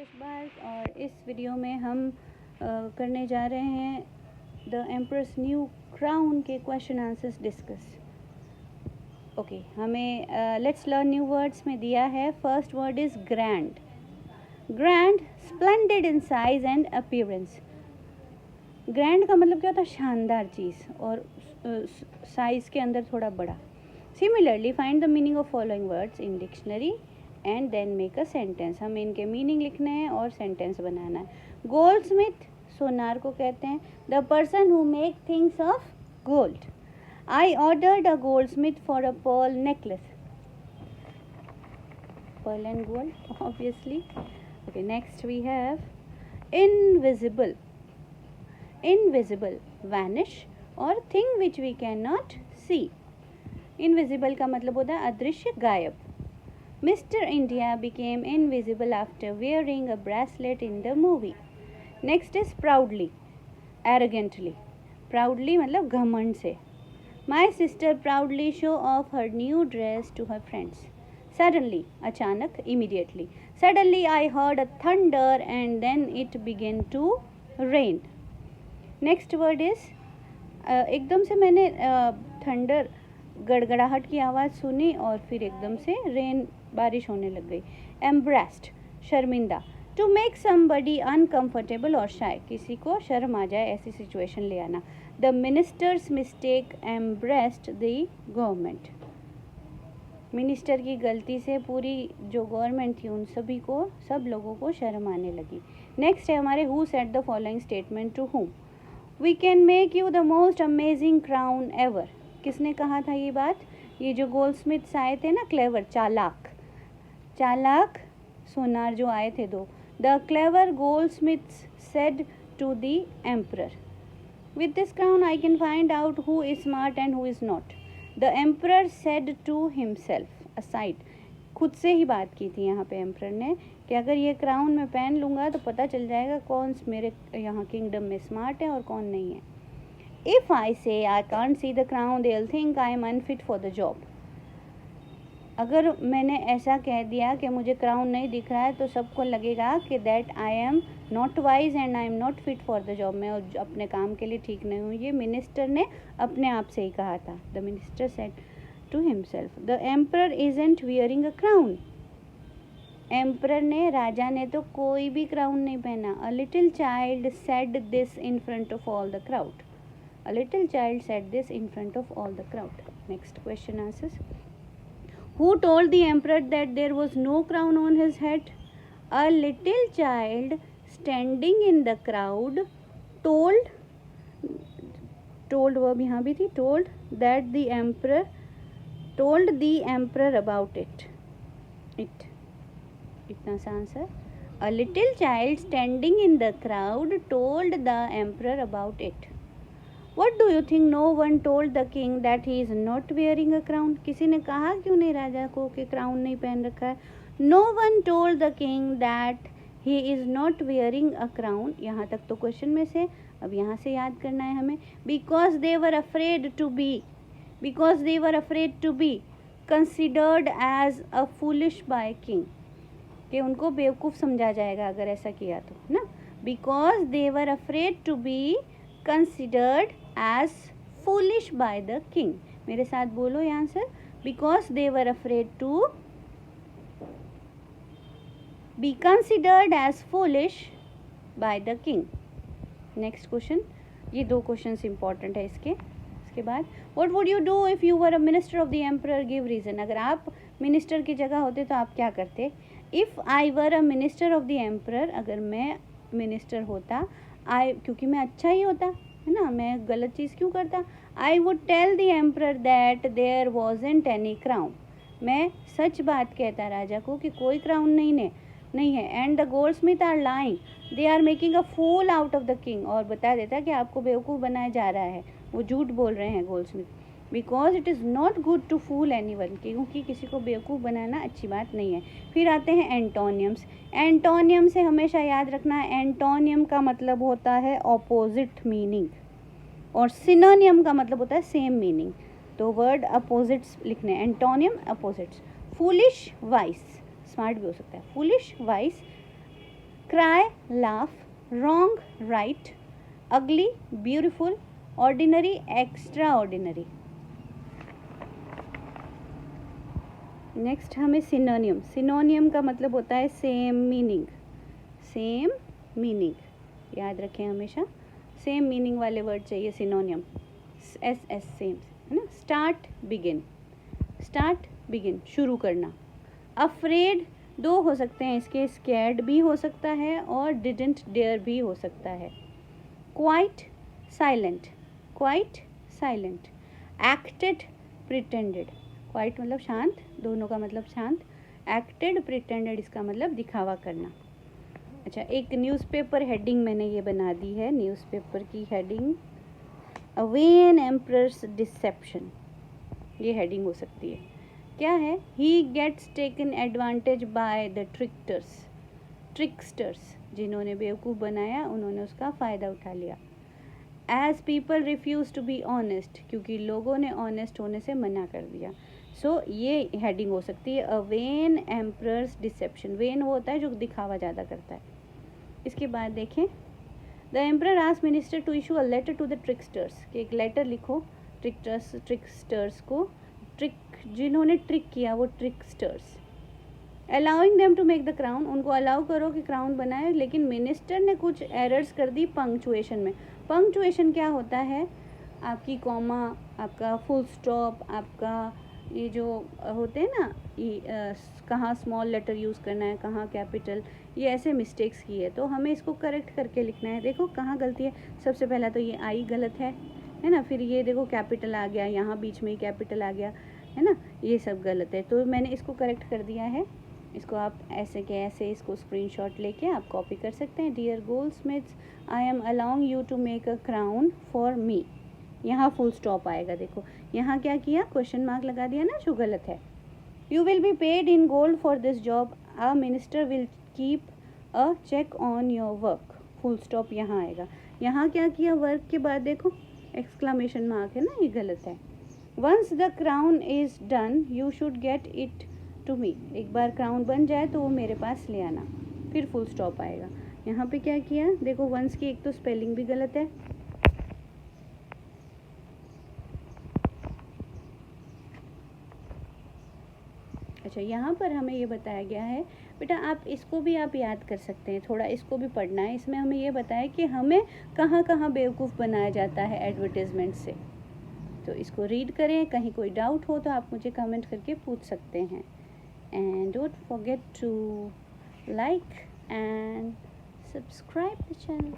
Flashback और इस video में हम करने जा रहे हैं द एम्परर्स न्यू क्राउन के क्वेश्चन आंसर्स डिस्कस। ओके, हमें लेट्स लर्न न्यू वर्ड्स में दिया है। First word is grand. Grand, splendid in size and appearance. Grand का मतलब क्या होता है? शानदार चीज़, और साइज़ के अंदर थोड़ा बड़ा। Similarly find the meaning of following words in dictionary and then make a sentence. हमें इनके मीनिंग लिखने हैं और सेंटेंस बनाना है। गोल्डस्मिथ, सोनार को कहते हैं। The person who make things of gold. I ordered a goldsmith for a pearl necklace. Pearl and gold obviously. Okay, next we have invisible. Invisible, vanish और thing which we can not see. Invisible का मतलब होता है अदृश्य, गायब। Mr. India became invisible after wearing a bracelet in the movie. Next is proudly, arrogantly. Proudly मतलब घमंड से। My sister proudly show off her new dress to her friends. Suddenly, अचानक, immediately. Suddenly I heard a thunder and then it began to rain. Next word is एकदम से मैंने thunder, गड़गड़ाहट की आवाज़ सुनी और फिर एकदम से रेन, बारिश होने लग गई। एम्ब्रेस्ड, शर्मिंदा। टू मेक समबडी अनकम्फर्टेबल और शाय, किसी को शर्म आ जाए ऐसी सिचुएशन ले आना। The ministers mistake embraced the government. Minister की गलती से पूरी जो गवर्नमेंट थी उन सभी को, सब लोगों को शर्म आने लगी। नेक्स्ट है हमारे who said the following statement to whom. We can make you the most amazing crown ever. किसने कहा था ये बात? ये जो गोल्डस्मिथ्स आए थे ना, क्लेवर, चालाक, चालाक सोनार जो आए थे दो। The clever goldsmiths said to the emperor, with this crown I can find out who is smart and who is not. The emperor said to himself aside, खुद से ही बात की थी यहाँ पे एम्परर ने कि अगर ये क्राउन मैं पहन लूँगा तो पता चल जाएगा कौन मेरे यहाँ किंगडम में स्मार्ट है और कौन नहीं है। If I say I can't see the crown, they'll think I am unfit for the job. अगर मैंने ऐसा कह दिया कि मुझे क्राउन नहीं दिख रहा है तो सबको लगेगा कि that I am not wise and I am not fit for the job, मैं अपने काम के लिए ठीक नहीं हूँ। ये मिनिस्टर ने अपने आप से ही कहा था। The minister said to himself, the emperor isn't wearing a crown. Emperor ने, राजा ने तो कोई भी क्राउन नहीं पहना। A little child said this in front of all the crowd. A little child said this in front of all the crowd. Next question answers. Who told the emperor that there was no crown on his head? A little child standing in the crowd told verb यहाँ भी थी, told that the emperor told the emperor about it. इतना सा answer. A little child standing in the crowd told the emperor about it. What do you think no one told the king that he is not wearing a crown? किसी ने कहा क्यों नहीं राजा को कि crown नहीं पहन रखा है? No one told the king that he is not wearing a crown. यहाँ तक तो क्वेश्चन में से, अब यहाँ से याद करना है हमें। Because they were afraid to be, because they were afraid to be considered as a foolish by king. कि उनको बेवकूफ़ समझा जाएगा अगर ऐसा किया तो, ना। Because they were afraid to be considered as foolish by the king. मेरे साथ बोलो ये answer. Because they were afraid to be considered as foolish by the king. Next question. ये दो questions important है इसके बाद what would you do if you were a minister of the emperor? Give reason. अगर आप minister की जगह होते तो आप क्या करते? If I were a minister of the emperor, अगर मैं मिनिस्टर होता, क्योंकि मैं अच्छा ही होता है ना, मैं गलत चीज़ क्यों करता? I would tell the emperor that there wasn't any crown. मैं सच बात कहता राजा को कि कोई क्राउन नहीं है। And the goldsmith are lying, they are making a fool out of the king. और बता देता कि आपको बेवकूफ़ बनाया जा रहा है, वो झूठ बोल रहे हैं goldsmith. Because it is not good to fool anyone, क्योंकि किसी को बेवकूफ़ बनाना अच्छी बात नहीं है। फिर आते हैं एंटोनियम्स। एंटोनियम से हमेशा याद रखना है, एंटोनियम का मतलब होता है ऑपोजिट मीनिंग, और सिनोनियम का मतलब होता है सेम मीनिंग। तो वर्ड अपोजिट्स लिखने, antonym opposites. Foolish, vice, smart भी हो सकता है। Foolish, vice, cry, laugh, wrong, right, ugly, beautiful, ordinary, extraordinary. Next हमें सिनोनियम. सिनोनियम का मतलब होता है सेम मीनिंग. सेम मीनिंग याद रखें हमेशा. सेम मीनिंग वाले वर्ड चाहिए सिनोनियम. एस एस सेम है ना. Start, begin. स्टार्ट, बिगिन, शुरू करना. अफ्रेड दो हो सकते हैं इसके. स्कैर्ड भी हो सकता है और डिडंट डेयर भी हो सकता है. Quite, silent. Quite, silent. Acted, pretended. Quite मतलब शांत, दोनों का मतलब शांत. एक्टेड, प्रिटेंडेड इसका मतलब दिखावा करना. अच्छा, एक न्यूज़पेपर हेडिंग मैंने ये बना दी है. न्यूज़पेपर की heading a vain emperor's deception, ये हेडिंग हो सकती है. क्या है? He gets taken advantage by the tricksters, जिन्होंने बेवकूफ़ बनाया उन्होंने उसका फ़ायदा उठा लिया. As people refuse to be honest, क्योंकि लोगों ने ऑनेस्ट होने से मना कर दिया. सो ये हेडिंग हो सकती है अ वेन एम्परर्स डिसेप्शन. वेन वो होता है जो दिखावा ज़्यादा करता है. इसके बाद देखें, the emperor asked minister to issue a letter to the tricksters, कि एक लेटर लिखो ट्रिकस्टर्स को. ट्रिक, जिन्होंने ट्रिक किया वो tricksters. Allowing them to make the crown, उनको अलाउ करो कि क्राउन बनाए. लेकिन मिनिस्टर ने कुछ एरर्स कर दी पंक्चुएशन में. पंक्चुएशन क्या होता है? आपकी कॉमा, आपका फुल स्टॉप, आपका ये जो होते हैं ना, ये कहाँ स्मॉल लेटर यूज़ करना है, कहाँ कैपिटल, ये ऐसे मिस्टेक्स की है. तो हमें इसको करेक्ट करके लिखना है. देखो कहाँ गलती है. सबसे पहला तो ये आई गलत है ना. फिर ये देखो कैपिटल आ गया, यहाँ बीच में ही कैपिटल आ गया है ना. ये सब गलत है. तो मैंने इसको करेक्ट कर दिया है. इसको आप ऐसे के ऐसे इसको स्क्रीनशॉट लेके आप कॉपी कर सकते हैं. Dear goldsmiths, I am allowing you to make a crown for me. यहाँ फुल स्टॉप आएगा. देखो यहाँ क्या किया, क्वेश्चन मार्क लगा दिया ना, जो गलत है. You will be paid in gold for this job. A minister will keep a check on your work. Full stop यहाँ आएगा. यहाँ क्या किया, वर्क के बाद देखो एक्सक्लामेशन मार्क है ना, ये गलत है. Once the crown is done you should get it to me. एक बार क्राउन बन जाए तो वो मेरे पास ले आना. फिर फुल स्टॉप आएगा. यहाँ पे क्या किया, देखो वंस की एक तो स्पेलिंग भी गलत है. अच्छा, यहाँ पर हमें ये बताया गया है बेटा, आप इसको भी आप याद कर सकते हैं. थोड़ा इसको भी पढ़ना है. इसमें हमें ये बताया कि हमें कहाँ कहाँ बेवकूफ़ बनाया जाता है एडवर्टीज़मेंट से. तो इसको रीड करें. कहीं कोई डाउट हो तो आप मुझे कमेंट करके पूछ सकते हैं. And don't forget to like and subscribe the channel.